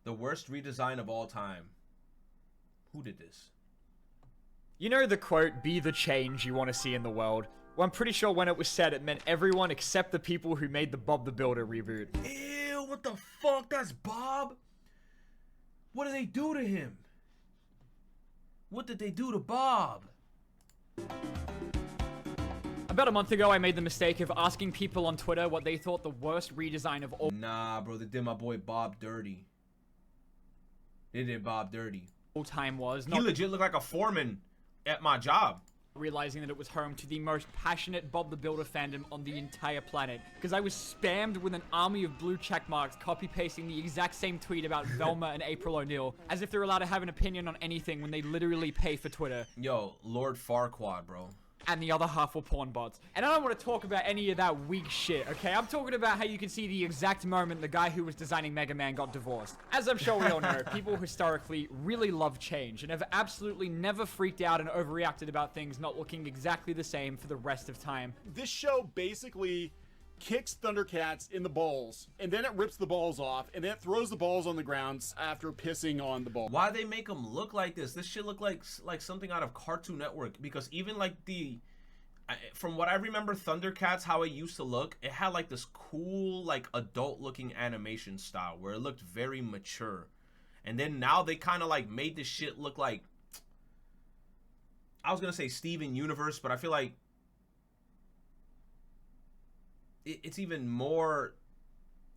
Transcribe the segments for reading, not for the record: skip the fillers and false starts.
The worst redesign of all time. Who did this? You know the quote, be the change you want to see in the world? Well, I'm pretty sure when it was said, it meant everyone except the people who made the Bob the Builder reboot. Ew, what the fuck? That's Bob? What did they do to him? What did they do to Bob? About a month ago, I made the mistake of asking people on Twitter what they thought the worst redesign of all Nah, bro, they did my boy Bob dirty. They did Bob dirty. time was. He legit looked like a foreman at my job. Realizing that it was home to the most passionate Bob the Builder fandom on the entire planet. Because I was spammed with an army of blue checkmarks copy-pasting the exact same tweet about Velma and April O'Neil, as if they're allowed to have an opinion on anything when they literally pay for Twitter. Yo, Lord Farquaad, bro. And the other half were porn bots. And I don't want to talk about any of that weak shit, okay? I'm talking about how you can see the exact moment the guy who was designing Mega Man got divorced. As I'm sure we all know, people historically really love change and have absolutely never freaked out and overreacted about things not looking exactly the same for the rest of time. This show basically kicks Thundercats in the balls, and then it rips the balls off, and then it throws the balls on the ground after pissing on the ball. Why they make them look like this? This shit look like something out of Cartoon Network. Because even like from what I remember, Thundercats, how it used to look, it had like this cool, like adult-looking animation style where it looked very mature. And then now they kind of like made this shit look like, I was gonna say Steven Universe, but I feel like it's even more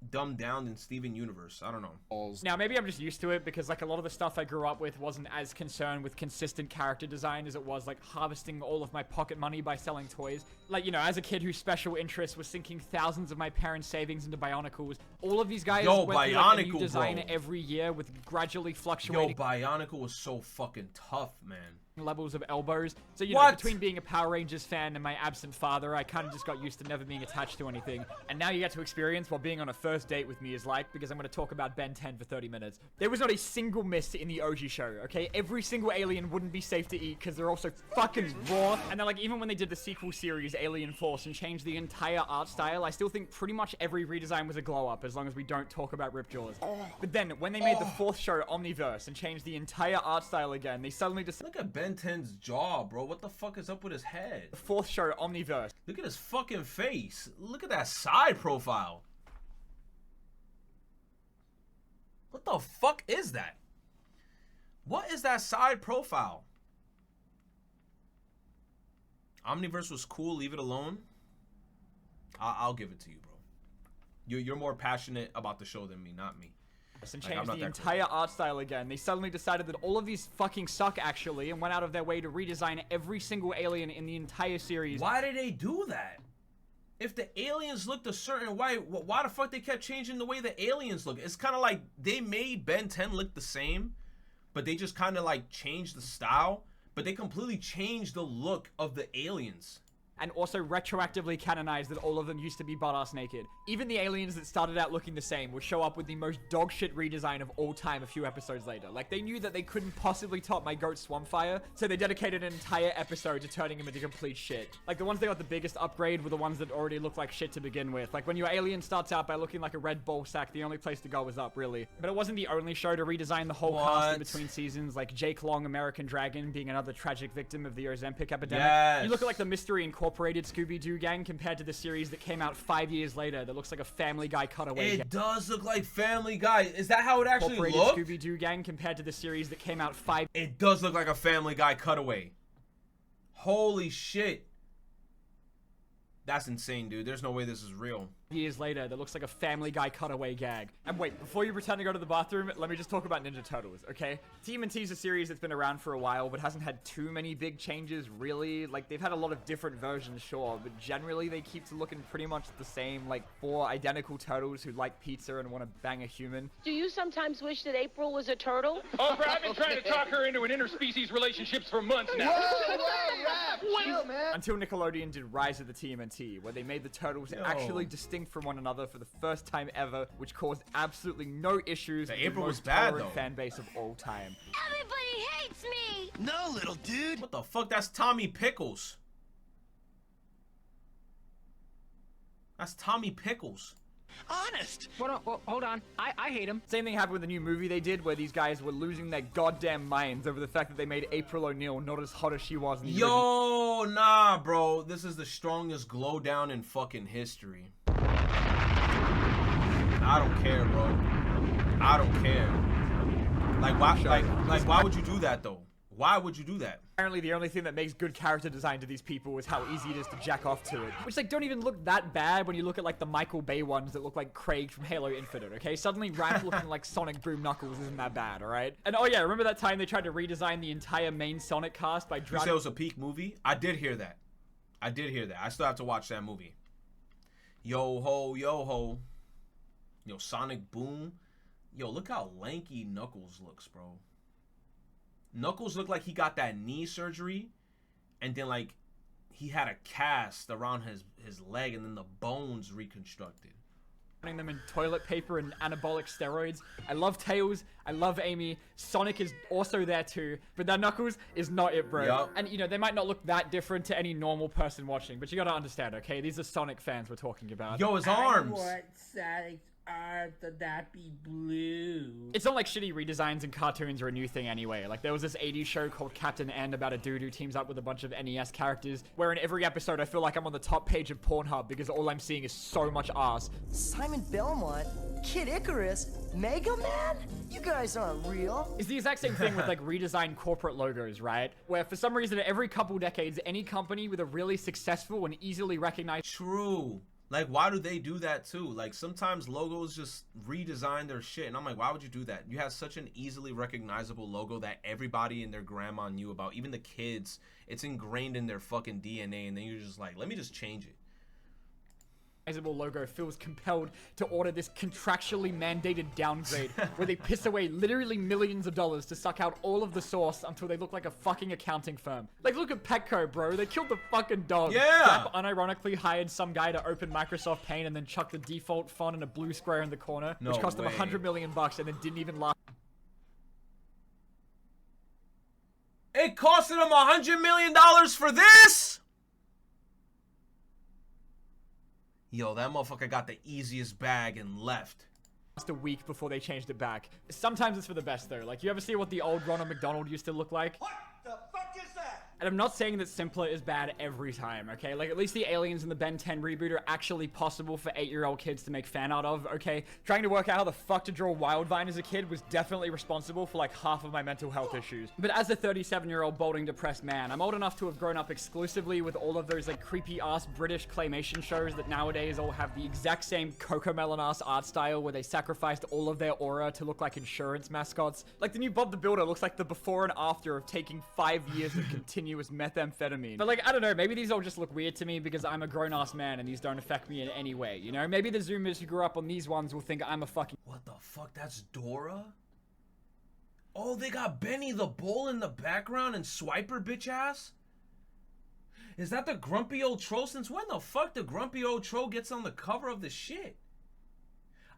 dumbed down than Steven Universe. I don't know. Now, maybe I'm just used to it because, like, a lot of the stuff I grew up with wasn't as concerned with consistent character design as it was, like, harvesting all of my pocket money by selling toys. Like, you know, as a kid whose special interest was sinking thousands of my parents' savings into Bionicles, all of these guys went through, like, a new design every year with gradually fluctuating... Yo, Bionicle was so fucking tough, man. Levels of elbows. So, you know, between being a Power Rangers fan and my absent father, I kind of just got used to never being attached to anything. And now you get to experience what being on a first date with me is like, because I'm going to talk about Ben 10 for 30 minutes. There was not a single miss in the OG show, okay? Every single alien wouldn't be safe to eat because they're also fucking raw. And then, like, even when they did the sequel series, Alien Force, and changed the entire art style, I still think pretty much every redesign was a glow-up, as long as we don't talk about Ripjaws. But then, when they made the fourth show, Omniverse, and changed the entire art style again, they suddenly decided... Look at Ben 10's jaw, bro. What the fuck is up with his head? The fourth show, Omniverse. Look at his fucking face. Look at that side profile. What the fuck is that? What is that side profile? Omniverse was cool. Leave it alone. I'll give it to you, bro. You're more passionate about the show than me, not me. And changed the entire art style again. They suddenly decided that all of these fucking suck, actually, and went out of their way to redesign every single alien in the entire series. Why did they do that? If the aliens looked a certain way, why the fuck they kept changing the way the aliens look? It's kind of like they made Ben 10 look the same, but they just kind of like changed the style, but they completely changed the look of the aliens. And also retroactively canonized that all of them used to be butt-ass naked. Even the aliens that started out looking the same would show up with the most dogshit redesign of all time a few episodes later. Like, they knew that they couldn't possibly top my goat Swampfire, so they dedicated an entire episode to turning him into complete shit. Like, the ones that got the biggest upgrade were the ones that already looked like shit to begin with. Like, when your alien starts out by looking like a red ball sack, the only place to go is up, really. But it wasn't the only show to redesign the whole cast in between seasons, like Jake Long, American Dragon, being another tragic victim of the Ozempic epidemic. Yes. You look at, like, the Mystery Incorporated Scooby-Doo gang compared to the series that came out 5 years later that looks like a Family Guy cutaway. It does look like Family Guy. Is that how it actually looks? Scooby-Doo gang compared to the series that came out 5... It does look like a Family Guy cutaway. Holy shit. That's insane, dude. There's no way this is real. Years later, that looks like a Family Guy cutaway gag. And wait, before you pretend to go to the bathroom, let me just talk about Ninja Turtles, okay? TMNT's a series that's been around for a while, but hasn't had too many big changes, really. Like, they've had a lot of different versions, sure, but generally they keep looking pretty much the same, like 4 identical turtles who like pizza and want to bang a human. Do you sometimes wish that April was a turtle? Oh, bro, I've been trying to talk her into an interspecies relationships for months now. Chill, man. Until Nickelodeon did Rise of the TMNT, where they made the turtles actually distinct from one another for the first time ever, which caused absolutely no issues with the most tolerant fan base of all time. Everybody hates me! No, little dude. What the fuck? That's Tommy Pickles. That's Tommy Pickles. Honest. Well, hold on. I hate him. Same thing happened with the new movie they did, where these guys were losing their goddamn minds over the fact that they made April O'Neil not as hot as she was in the original. Yo, nah, bro. This is the strongest glow down in fucking history. I don't care, bro. I don't care. Like, why? Like, why would you do that though? Why would you do that? Apparently, the only thing that makes good character design to these people is how easy it is to jack off to it. Which, like, don't even look that bad when you look at, like, the Michael Bay ones that look like Craig from Halo Infinite, okay? Suddenly, Raph looking like Sonic Boom Knuckles isn't that bad, alright? And, oh yeah, remember that time they tried to redesign the entire main Sonic cast by You driving... said it was a peak movie? I did hear that. I did hear that. I still have to watch that movie. Yo ho, yo ho. Yo, Sonic Boom. Yo, look how lanky Knuckles looks, bro. Knuckles looked like he got that knee surgery, and then like he had a cast around his leg, and then the bones reconstructed. Putting them in toilet paper and anabolic steroids. I love Tails. I love Amy. Sonic is also there too, but that Knuckles is not it, bro. Yep. And you know they might not look that different to any normal person watching, but you gotta understand, okay? These are Sonic fans we're talking about. Yo, his arms. I want Sonic's arms to not be blue. It's not like shitty redesigns and cartoons are a new thing anyway. Like, there was this 80s show called Captain N about a dude who teams up with a bunch of NES characters, where in every episode I feel like I'm on the top page of Pornhub because all I'm seeing is so much ass. Simon Belmont, Kid Icarus, Mega Man? You guys aren't real. It's the exact same thing with, like, redesigned corporate logos, right? Where for some reason every couple decades, any company with a really successful and easily recognized... True. Like, why do they do that too? Like, sometimes logos just redesign their shit, and I'm like, why would you do that? You have such an easily recognizable logo that everybody and their grandma knew about, even the kids. It's ingrained in their fucking DNA, and then you're just like, let me just change it. Logo feels compelled to order this contractually mandated downgrade where they piss away literally millions of dollars to suck out all of the sauce until they look like a fucking accounting firm. Like, look at Petco, bro. They killed the fucking dog. Yeah. Gap unironically hired some guy to open Microsoft Paint and then chuck the default font in a blue square in the corner, which cost them $100 million and then didn't even last. It costed them $100 million for this? Yo, that motherfucker got the easiest bag and left. A week before they changed it back. Sometimes it's for the best though. Like, you ever see what the old Ronald McDonald used to look like? What the fuck is that? And I'm not saying that simpler is bad every time, okay? Like, at least the aliens in the Ben 10 reboot are actually possible for 8-year-old kids to make fan art of, okay? Trying to work out how the fuck to draw Wildvine as a kid was definitely responsible for, like, half of my mental health issues. But as a 37-year-old balding depressed man, I'm old enough to have grown up exclusively with all of those, like, creepy-ass British claymation shows that nowadays all have the exact same Cocomelon-ass art style where they sacrificed all of their aura to look like insurance mascots. Like, the new Bob the Builder looks like the before and after of taking 5 years of continuous methamphetamine. But, like, I don't know, maybe these all just look weird to me because I'm a grown-ass man and these don't affect me in any way, you know? Maybe the Zoomers who grew up on these ones will think I'm a fucking... What the fuck? That's Dora? Oh, they got Benny the Bull in the background and Swiper, bitch ass? Is that the grumpy old troll? Since when the fuck the grumpy old troll gets on the cover of the shit?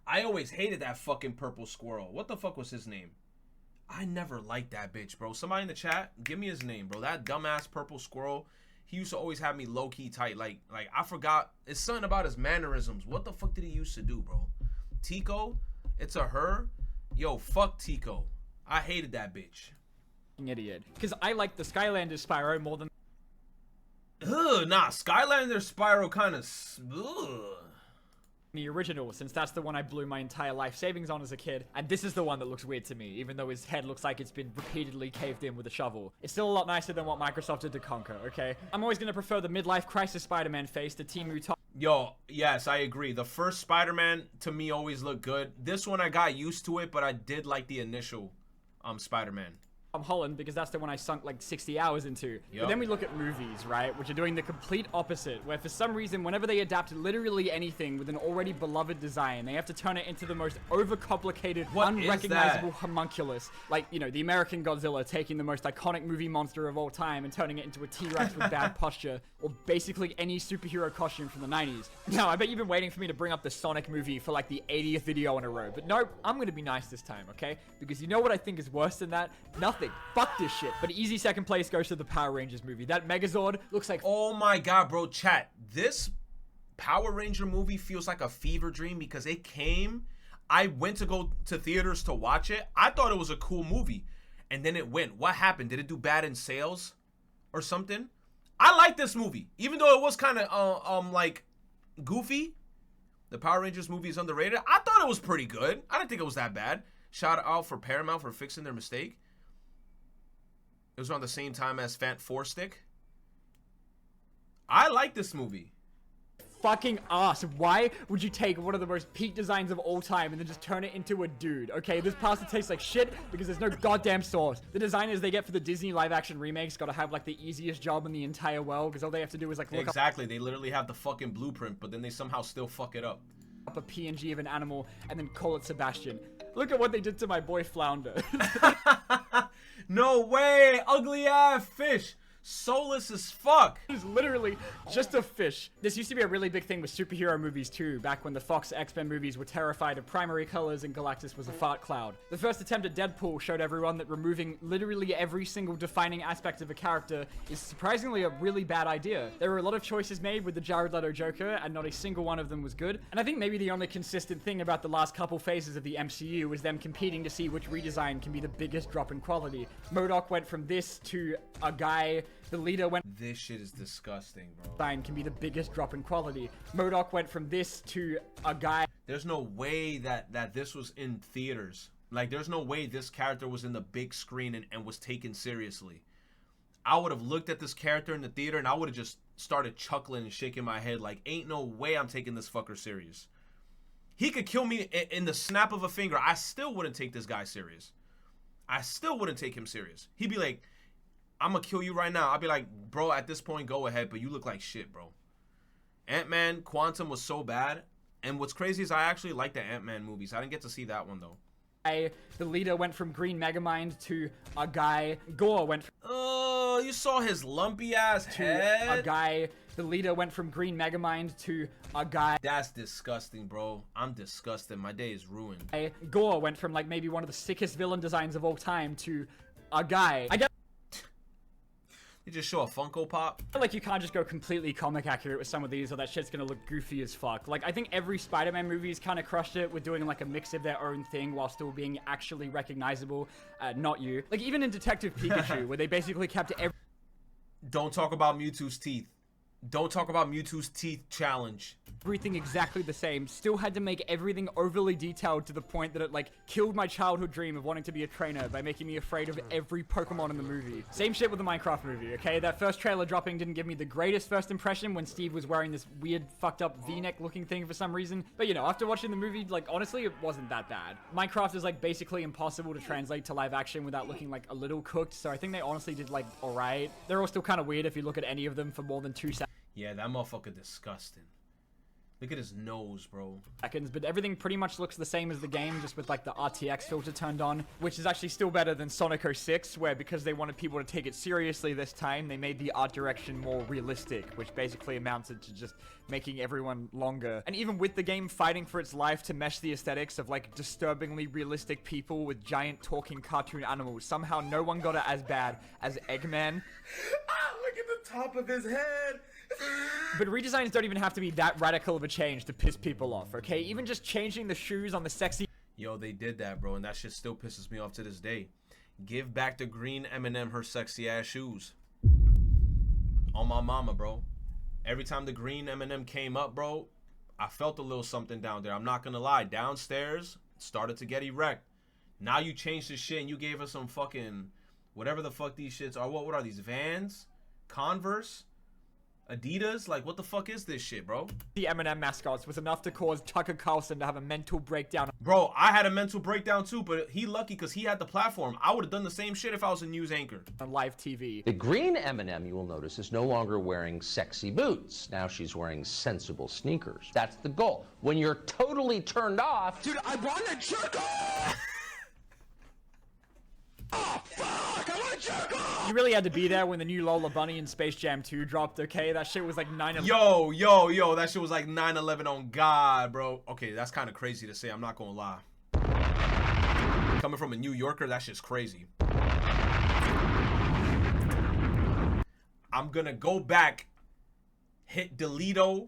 I always hated that fucking purple squirrel. What the fuck was his name? I never liked that bitch, bro. Somebody in the chat, give me his name, bro. That dumbass purple squirrel, he used to always have me low-key tight. Like I forgot. It's something about his mannerisms. What the fuck did he used to do, bro? Tico? It's a her? Yo, fuck Tico. I hated that bitch. Idiot. Because I like the Skylander Spyro more than... Ugh, nah. Skylander Spyro kind of... the original, since that's the one I blew my entire life savings on as a kid, and this is the one that looks weird to me, even though his head looks like it's been repeatedly caved in with a shovel. It's still a lot nicer than what Microsoft did to Conquer, okay? I'm always gonna prefer the midlife crisis Spider-Man face to Team Top. Yo, yes, I agree. The first Spider-Man, to me, always looked good. This one, I got used to it, but I did like the initial Spider-Man. Holland, because that's the one I sunk like 60 hours into. Yep. But then we look at movies, right, which are doing the complete opposite, where for some reason, whenever they adapt literally anything with an already beloved design, they have to turn it into the most overcomplicated, unrecognizable homunculus. Like, you know, the American Godzilla taking the most iconic movie monster of all time and turning it into a T-Rex with bad posture, or basically any superhero costume from the 90s. Now, I bet you've been waiting for me to bring up the Sonic movie for like the 80th video in a row, but nope, I'm gonna be nice this time, okay? Because you know what I think is worse than that? Nothing. Fuck this shit. But easy second place goes to the Power Rangers movie. That Megazord looks like... Oh my god, bro. Chat. This Power Ranger movie feels like a fever dream because it came. I went to go to theaters to watch it. I thought it was a cool movie. And then it went. What happened? Did it do bad in sales or something? I like this movie. Even though it was kind of like goofy. The Power Rangers movie is underrated. I thought it was pretty good. I didn't think it was that bad. Shout out for Paramount for fixing their mistake. It was around the same time as Fant 4-Stick. I like this movie. Fucking ass. Why would you take one of the most peak designs of all time and then just turn it into a dude? Okay, this pasta tastes like shit because there's no goddamn sauce. The designers they get for the Disney live action remakes gotta have like the easiest job in the entire world because all they have to do is like look exactly. They literally have the fucking blueprint, but then they somehow still fuck it up. A PNG of an animal and then call it Sebastian. Look at what they did to my boy Flounder. No way, ugly ass fish. Soulless as fuck. It's literally just a fish. This used to be a really big thing with superhero movies too, back when the Fox X-Men movies were terrified of primary colors and Galactus was a fart cloud. The first attempt at Deadpool showed everyone that removing literally every single defining aspect of a character is surprisingly a really bad idea. There were a lot of choices made with the Jared Leto Joker, and not a single one of them was good. And I think maybe the only consistent thing about the last couple phases of the MCU was them competing to see which redesign can be the biggest drop in quality. MODOK went from this to a guy. The leader went. This shit is disgusting, bro. Can be the biggest drop in quality. MODOK went from this to a guy. There's no way that this was in theaters. Like, there's no way this character was in the big screen and was taken seriously. I would have looked at this character in the theater and I would have just started chuckling and shaking my head like, ain't no way I'm taking this fucker serious. He could kill me in the snap of a finger. I still wouldn't take this guy serious. I still wouldn't take him serious. He'd be like, I'm gonna kill you right now. I'd be like, bro, at this point, go ahead, but you look like shit, bro. Ant-Man Quantum was so bad. And what's crazy is I actually like the Ant-Man movies. I didn't get to see that one, though. The leader went from Green Megamind to a guy. Gore went from... Oh, you saw his lumpy ass head? A guy. The leader went from Green Megamind to a guy. That's disgusting, bro. I'm disgusted. My day is ruined. Gore went from, like, maybe one of the sickest villain designs of all time to a guy. You just show a Funko Pop. I feel like you can't just go completely comic accurate with some of these or that shit's gonna look goofy as fuck. Like, I think every Spider-Man movie's kind of crushed it with doing like a mix of their own thing while still being actually recognizable. Not you. Like, even in Detective Pikachu, where they basically kept every... Don't talk about Mewtwo's teeth. Don't talk about Mewtwo's teeth challenge. Everything exactly the same, still had to make everything overly detailed to the point that it like killed my childhood dream of wanting to be a trainer by making me afraid of every Pokemon in the movie. Same shit with the Minecraft movie, okay? That first trailer dropping didn't give me the greatest first impression when Steve was wearing this weird fucked up V-neck looking thing for some reason. But you know, after watching the movie, like honestly, it wasn't that bad. Minecraft is like basically impossible to translate to live action without looking like a little cooked, so I think they honestly did like alright. They're all still kind of weird if you look at any of them for more than 2 seconds. Yeah, that motherfucker disgusting. Look at his nose, bro. But everything pretty much looks the same as the game, just with like the RTX filter turned on, which is actually still better than Sonic 06, where because they wanted people to take it seriously this time, they made the art direction more realistic, which basically amounted to just making everyone longer. And even with the game fighting for its life to mesh the aesthetics of like disturbingly realistic people with giant talking cartoon animals, somehow no one got it as bad as Eggman. Look at the top of his head. But redesigns don't even have to be that radical of a change to piss people off, okay? Even just changing the shoes on the sexy... Yo, they did that, bro, and that shit still pisses me off to this day. Give back the green M&M her sexy ass shoes. On my mama, bro. Every time the green M&M came up, bro, I felt a little something down there. I'm not gonna lie. Downstairs, started to get erect. Now you changed the shit and you gave us some fucking... whatever the fuck these shits are. What are these? Vans? Converse? Adidas? Like, what the fuck is this shit, bro? The M&M mascots was enough to cause Tucker Carlson to have a mental breakdown. Bro, I had a mental breakdown too, but he lucky because he had the platform. I would have done the same shit if I was a news anchor. On live TV. The green M&M, you will notice, is no longer wearing sexy boots. Now she's wearing sensible sneakers. That's the goal. When you're totally turned off... Dude, I want to jerk off! Oh, fuck! I want to jerk off! You really had to be there when the new Lola Bunny and Space Jam 2 dropped, okay? That shit was like 9/11. Yo, that shit was like 9/11 on God, bro. Okay, that's kind of crazy to say. I'm not gonna lie. Coming from a New Yorker, that shit's crazy. I'm gonna go back, hit Deleto,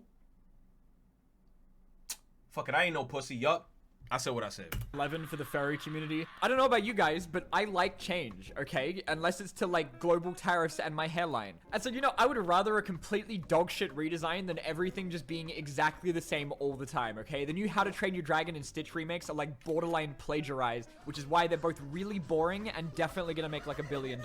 Fuck it, I ain't no pussy. Yup. I said what I said. 11 for the furry community. I don't know about you guys, but I like change, okay? Unless it's to, like, global tariffs and my hairline. And so, you know, I would rather a completely dogshit redesign than everything just being exactly the same all the time, okay? The new How to Train Your Dragon and Stitch remakes are, like, borderline plagiarized, which is why they're both really boring and definitely gonna make, like, $1 billion.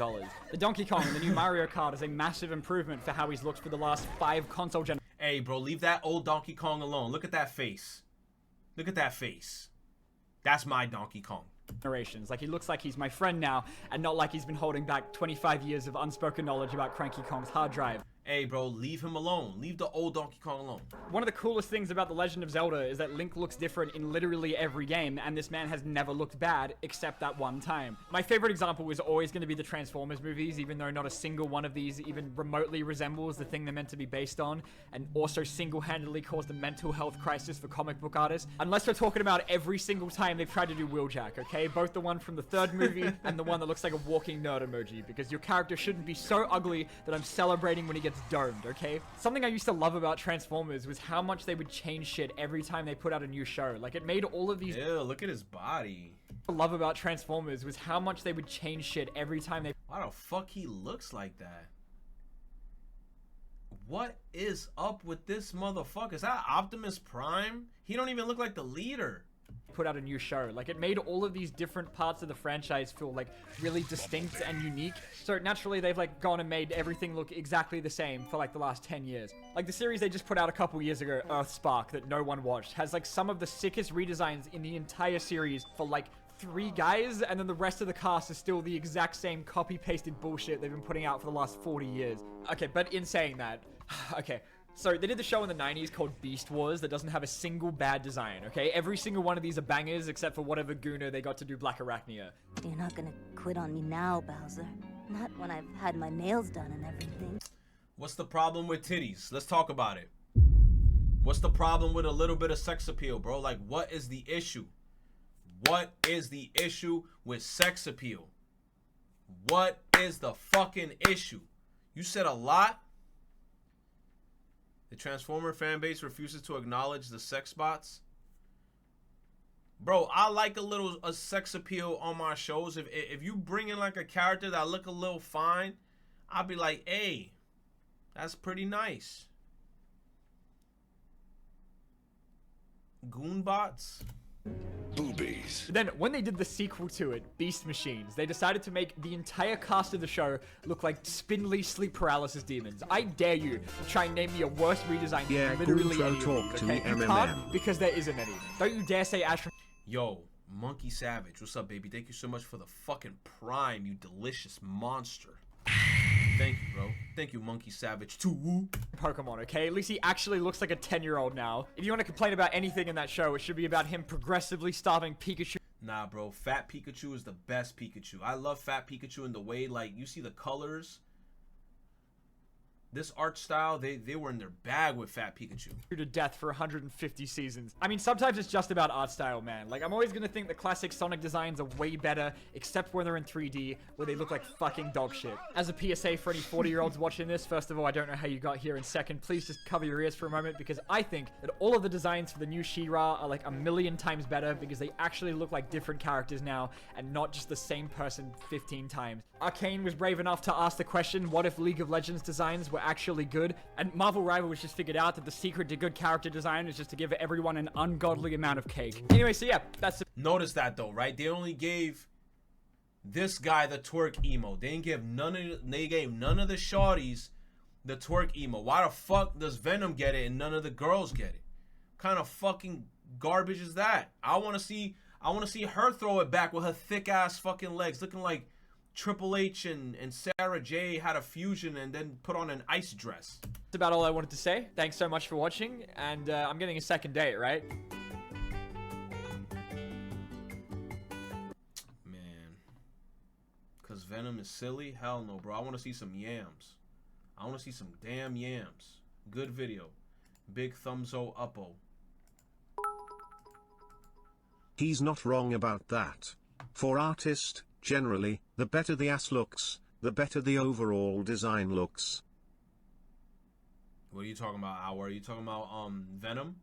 The Donkey Kong in the new Mario Kart is a massive improvement for how he's looked for the last 5 console generations. Hey, bro, leave that old Donkey Kong alone. Look at that face. Look at that face. That's my Donkey Kong. Like, he looks like he's my friend now, and not like he's been holding back 25 years of unspoken knowledge about Cranky Kong's hard drive. Hey, bro, leave him alone. Leave the old Donkey Kong alone. One of the coolest things about The Legend of Zelda is that Link looks different in literally every game, and this man has never looked bad, except that one time. My favorite example is always going to be the Transformers movies, even though not a single one of these even remotely resembles the thing they're meant to be based on, and also single-handedly caused a mental health crisis for comic book artists. Unless we're talking about every single time they've tried to do Wheeljack, okay? Both the one from the third movie and the one that looks like a walking nerd emoji, because your character shouldn't be so ugly that I'm celebrating when he gets domed, okay? Something I used to love about Transformers was how much they would change shit every time they put out a new show. Like, it made all of these— Ew, look at his body. What I love about Transformers was how much they would change shit every time they— Why the fuck he looks like that? What is up with this motherfucker? Is that Optimus Prime? He don't even look like the leader. Put out a new show. Like, it made all of these different parts of the franchise feel like really distinct and unique. So naturally they've like gone and made everything look exactly the same for like the last 10 years. Like the series they just put out a couple years ago, Earthspark, that no one watched, has like some of the sickest redesigns in the entire series for like 3 guys, and then the rest of the cast is still the exact same copy-pasted bullshit they've been putting out for the last 40 years. Okay, but in saying that, okay, so they did the show in the 90s called Beast Wars that doesn't have a single bad design, okay? Every single one of these are bangers except for whatever Gooner they got to do Black Arachnia. You're not gonna quit on me now, Bowser. Not when I've had my nails done and everything. What's the problem with titties? Let's talk about it. What's the problem with a little bit of sex appeal, bro? Like, what is the issue? What is the issue with sex appeal? What is the fucking issue? You said a lot. The Transformer fan base refuses to acknowledge the sex bots. Bro, I like a sex appeal on my shows. If you bring in like a character that look a little fine, I'll be like, hey, that's pretty nice. Goonbots? Boobies. Then, when they did the sequel to it, Beast Machines, they decided to make the entire cast of the show look like spindly sleep paralysis demons. I dare you to try and name me a worse redesign than literally any of these, okay? You can't, because there isn't any. Don't you dare say Ash. Yo, Monkey Savage, what's up, baby? Thank you so much for the fucking prime, you delicious monster. Thank you, bro. Thank you, Monkey Savage, too. Pokemon, okay? At least he actually looks like a 10-year-old now. If you want to complain about anything in that show, it should be about him progressively starving Pikachu. Nah, bro. Fat Pikachu is the best Pikachu. I love Fat Pikachu in the way, like, you see the colors. This art style, they were in their bag with Fat Pikachu. To death for 150 seasons. I mean, sometimes it's just about art style, man. Like, I'm always gonna think the classic Sonic designs are way better, except when they're in 3D, where they look like fucking dog shit. As a PSA for any 40-year-olds watching this, first of all, I don't know how you got here, and second, please just cover your ears for a moment, because I think that all of the designs for the new She-Ra are like 1,000,000 times better, because they actually look like different characters now, and not just the same person 15 times. Arcane was brave enough to ask the question, what if League of Legends designs were actually good? And Marvel Rivals just figured out that the secret to good character design is just to give everyone an ungodly amount of cake. Anyway, so yeah, that's it. Notice that though, right? They only gave this guy the twerk emo. They gave none of the shorties the twerk emo. Why the fuck does Venom get it and none of the girls get it? What kind of fucking garbage is that? I want to see her throw it back with her thick ass fucking legs, looking like Triple H and Sarah J had a fusion and then put on an ice dress. That's about all I wanted to say. Thanks so much for watching, and I'm getting a second date, right? Man. Because Venom is silly? Hell no, bro. I want to see some yams. I want to see some damn yams. Good video. Big thumbs-o uppo. He's not wrong about that. For artist, generally, the better the ass looks, the better the overall design looks. What are you talking about, Hour? Are you talking about Venom?